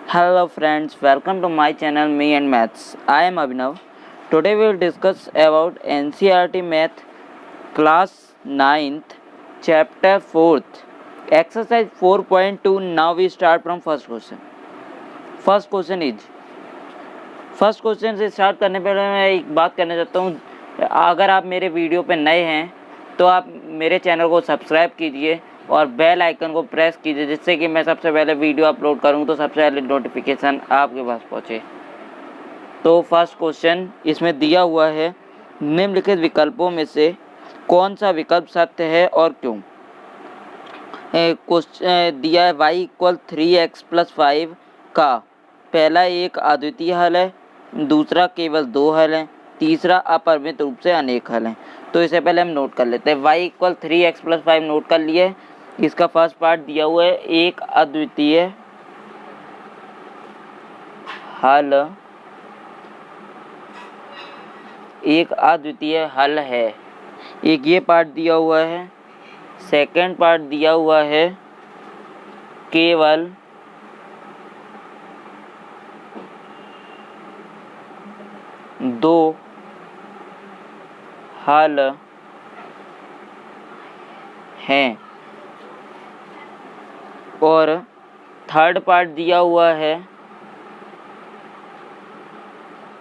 Hello friends, welcome to my channel Me and Maths. I am Abhinav. Today we will discuss about NCERT Math class 9th chapter 4th exercise 4.2. Now we start from first question. First question से start करने पहले मैं एक बात करना चाहता हूँ. अगर आप मेरे वीडियो पे नए हैं तो आप मेरे चैनल को सब्सक्राइब कीजिए और बेल आइकन को प्रेस कीजिए, जिससे कि मैं सबसे पहले वीडियो अपलोड करूँ तो सबसे पहले नोटिफिकेशन आपके पास पहुँचे. तो फर्स्ट क्वेश्चन इसमें दिया हुआ है, निम्नलिखित विकल्पों में से कौन सा विकल्प सत्य है और क्यों. क्वेश्चन दिया है y = 3x + 5 का पहला एक अद्वितीय हल है, दूसरा केवल 2 हल हैं, तीसरा अपरिमित रूप से अनेक हल हैं. तो इसे पहले हम नोट कर लेते हैं. y = 3x + 5 नोट कर लिए. इसका फर्स्ट पार्ट दिया हुआ है एक अद्वितीय हल है. एक ये पार्ट दिया हुआ है. सेकंड पार्ट दिया हुआ है केवल 2 हल हैं और थर्ड पार्ट दिया हुआ है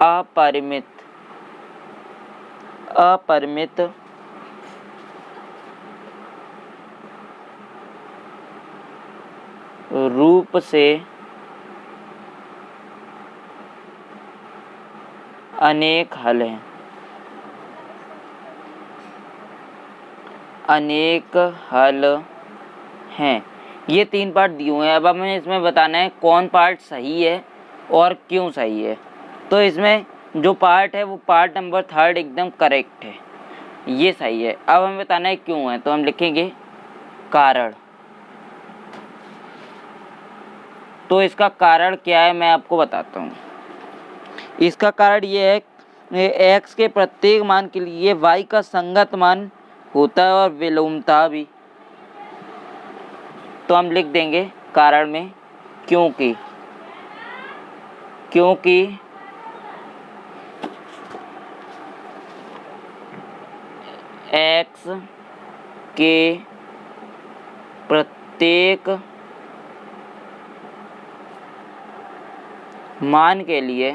अपरिमित रूप से अनेक हल हैं. ये 3 पार्ट दिए हुए हैं. अब हमें इसमें बताना है कौन पार्ट सही है और क्यों सही है. तो इसमें जो पार्ट है वो पार्ट नंबर 3 एकदम करेक्ट है, ये सही है. अब हमें बताना है क्यों है, तो हम लिखेंगे कारण. तो इसका कारण क्या है मैं आपको बताता हूँ. इसका कारण ये है x के प्रत्येक मान के लिए y का संगत मान होता है और विलोमता भी. तो हम लिख देंगे कारण में क्योंकि x के प्रत्येक मान के लिए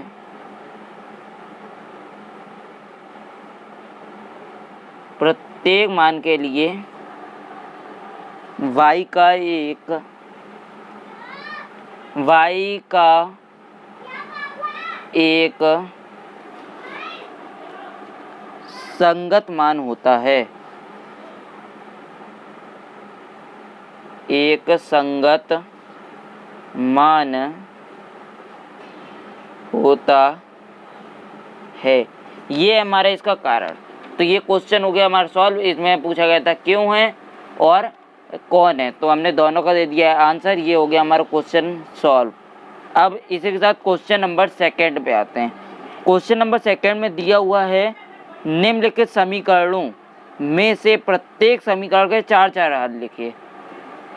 y का एक संगत मान होता है. एक संगत मान होता है. ये हमारा इसका कारण. तो ये क्वेश्चन हो गया हमारा सॉल्व. इसमें पूछा गया था क्यों है और कौन है, तो हमने दोनों का दे दिया है आंसर. ये हो गया हमारा क्वेश्चन सॉल्व. अब इसी के साथ क्वेश्चन नंबर 2 पे आते हैं. क्वेश्चन नंबर 2 में दिया हुआ है निम्नलिखित समीकरणों में से प्रत्येक समीकरण के 4 हल लिखिए.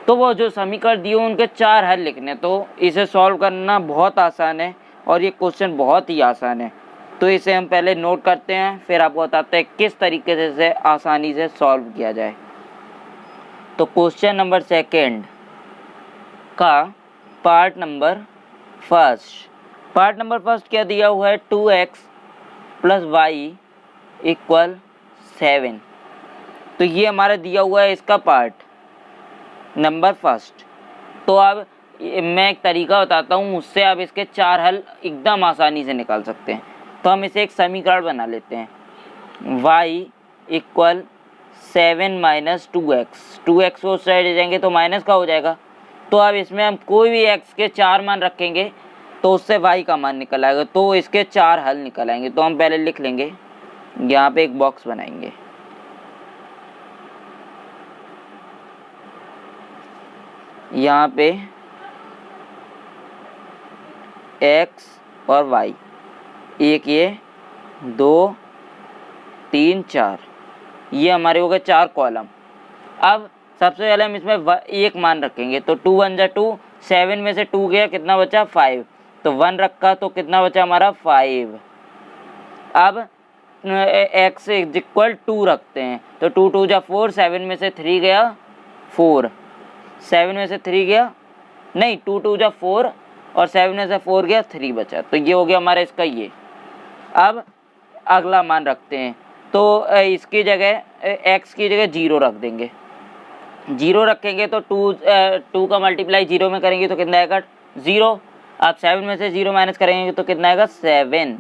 तो वो जो समीकरण दिए उनके 4 हल लिखने. तो इसे सॉल्व करना बहुत आसान है और ये क्वेश्चन बहुत ही आसान है. तो इसे हम पहले नोट करते हैं, फिर आपको बताते हैं किस तरीके से इसे आसानी से सॉल्व किया जाए. तो क्वेश्चन नंबर 2 का पार्ट नंबर फर्स्ट क्या दिया हुआ है 2x + y = 7. तो ये हमारा दिया हुआ है इसका पार्ट नंबर फर्स्ट. तो अब मैं एक तरीका बताता हूँ, उससे आप इसके 4 हल एकदम आसानी से निकाल सकते हैं. तो हम इसे एक समीकरण बना लेते हैं. y = 7 - 2x को उस साइड ले जाएंगे तो माइनस का हो जाएगा. तो अब इसमें हम कोई भी x के 4 मान रखेंगे तो उससे y का मान निकल आएगा. तो इसके 4 हल निकल आएंगे. तो हम पहले लिख लेंगे, यहाँ पे एक बॉक्स बनाएंगे. यहाँ पे x और y, एक ये 2 3 4, ये हमारे हो गए 4 कॉलम. अब सबसे पहले हम इसमें एक मान रखेंगे. तो 2 × 2 7 में से 2 गया, कितना बचा 5, तो 1 रखा तो कितना बचा हमारा 5। अब x इज इक्वल 2 रखते हैं, तो 2 2 जा 4, 7 में से 3 गया 4, 7 में से 3 गया नहीं 2 2 जा 4 और 7 में से 4 गया 3 बचा, तो ये हो गया हमारा इसका ये। अब अगला मान रखते हैं, तो इसकी जगह x की जगह 0 रख देंगे, 0 रखेंगे तो 2 का मल्टीप्लाई 0 में करेंगे तो कितना आएगा 0। आप 7 में से 0 माइनस करेंगे तो कितना आएगा 7।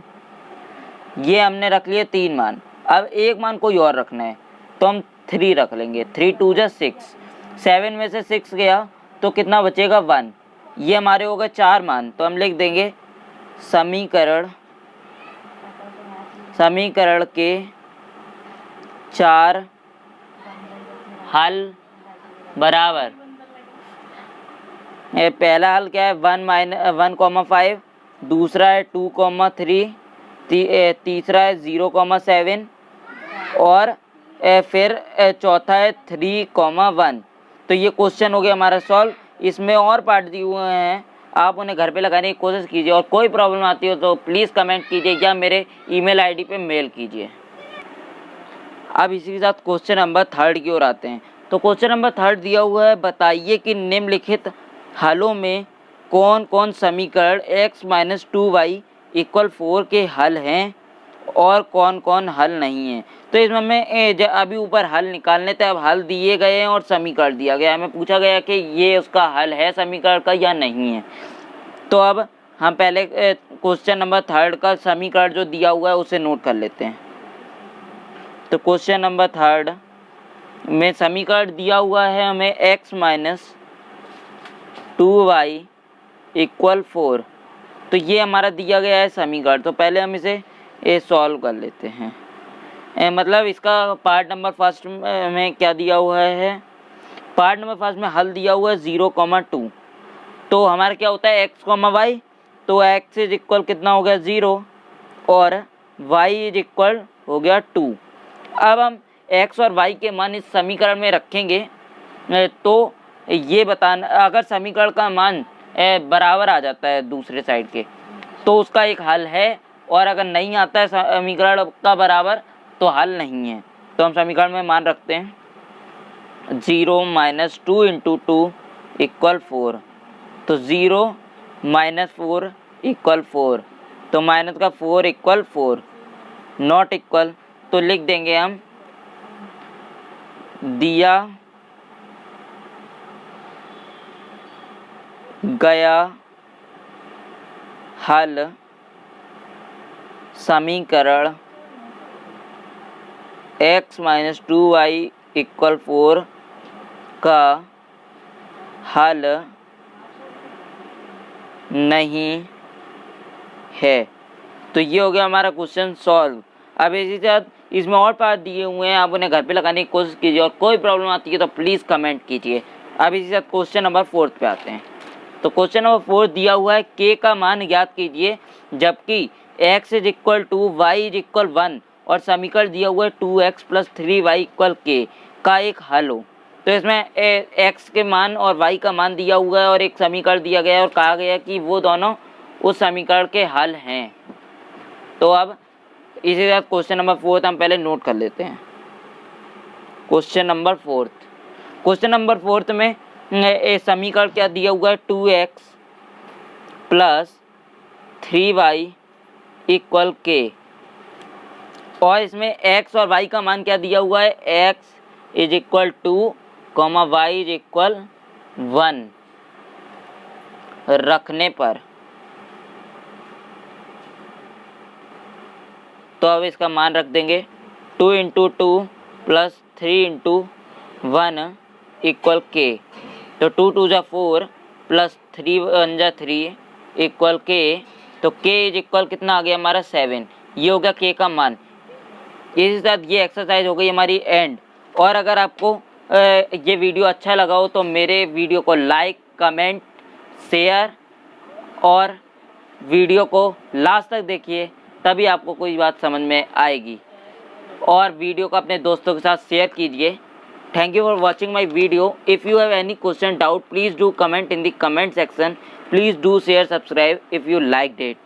ये हमने रख लिए 3 मान। अब एक मान कोई और रखना है तो हम 3 रख लेंगे, 3 2 जा 6, 7 में से 6 गया तो कितना बचेगा 1। ये हमारे हो गए 4 मान, तो हम लिख देंगे समीकरण के 4 हल बराबर। पहला हल क्या है 1,5, दूसरा है 2,3, तीसरा है 0,7 और फिर चौथा है 3,1। तो ये क्वेश्चन हो गया हमारा सॉल्व। इसमें और पार्ट दिए हुए हैं, आप उन्हें घर पे लगाने की कोशिश कीजिए और कोई प्रॉब्लम आती हो तो प्लीज़ कमेंट कीजिए या मेरे ईमेल आईडी पे मेल कीजिए। अब इसी के साथ क्वेश्चन नंबर 3 की ओर आते हैं। तो क्वेश्चन नंबर 3 दिया हुआ है, बताइए कि निम्नलिखित हलों में कौन कौन समीकरण x - 2y = 4 के हल हैं और कौन कौन हल नहीं हैं। तो इसमें हमें अभी ऊपर हल निकालने थे, अब हल दिए गए हैं और समीकरण दिया गया है, हमें पूछा गया कि ये उसका हल है समीकरण का या नहीं है। तो अब हम पहले क्वेश्चन नंबर 3 का समीकरण जो दिया हुआ है उसे नोट कर लेते हैं। तो क्वेश्चन नंबर 3 में समीकरण दिया हुआ है हमें x - 2y = 4। तो ये हमारा दिया गया है समीकरण। तो पहले हम इसे सॉल्व कर लेते हैं। मतलब इसका पार्ट नंबर 1 में क्या दिया हुआ है, पार्ट नंबर 1 में हल दिया हुआ है 0,2। तो हमारा क्या होता है x, y, तो x इज इक्वल कितना हो गया 0 और y इज इक्वल हो गया 2। अब हम x और y के मान इस समीकरण में रखेंगे तो ये बताना, अगर समीकरण का मान बराबर आ जाता है दूसरे साइड के तो उसका एक हल है, और अगर नहीं आता है समीकरण का बराबर तो हल नहीं है। तो हम समीकरण में मान रखते हैं 0 - 2 × 2 = 4। तो 0 - 4 = 4, तो माइनस का 4 = 4, नॉट इक्वल तो लिख देंगे हम दिया गया हल समीकरण x - 2y = 4 का हल नहीं है। तो ये हो गया हमारा क्वेश्चन सॉल्व। अब इसी के साथ इसमें और पार्ट दिए हुए हैं, आप उन्हें घर पे लगाने की कोशिश कीजिए और कोई प्रॉब्लम आती है तो प्लीज़ कमेंट कीजिए। अब इसी के साथ क्वेश्चन नंबर 4 पे आते हैं। तो क्वेश्चन नंबर 4 दिया हुआ है k का मान ज्ञात कीजिए जबकि x is equal to y is equal 1 और समीकरण दिया हुआ है 2x + 3y = k का एक हल हो। तो इसमें x के मान और y का मान दिया हुआ है और एक समीकरण दिया गया है और कहा गया है कि वो दोनों उस समीकरण के हल हैं। तो अब इसी के साथ क्वेश्चन नंबर 4 हम पहले नोट कर लेते हैं। क्वेश्चन नंबर 4 में समीकरण क्या दिया हुआ है 2x + 3y = k और इसमें x और y का मान क्या दिया हुआ है x is equal 2, y is equal 1 रखने पर। तो अब इसका मान रख देंगे 2 × 2 + 3 × 1 = k। तो 2 2 जा 4 + 3 1 जा 3 = k। तो k इज इक्वल कितना आ गया हमारा 7। ये हो गया k का मान। इसी साथ ये एक्सरसाइज हो गई हमारी एंड। और अगर आपको ये वीडियो अच्छा लगा हो तो मेरे वीडियो को लाइक, कमेंट, शेयर और वीडियो को लास्ट तक देखिए, तभी आपको कोई बात समझ में आएगी। और वीडियो को अपने दोस्तों के साथ शेयर कीजिए Thank you for watching my video. If you have any question, doubt, please do comment in the comment section. Please do share, subscribe if you liked it.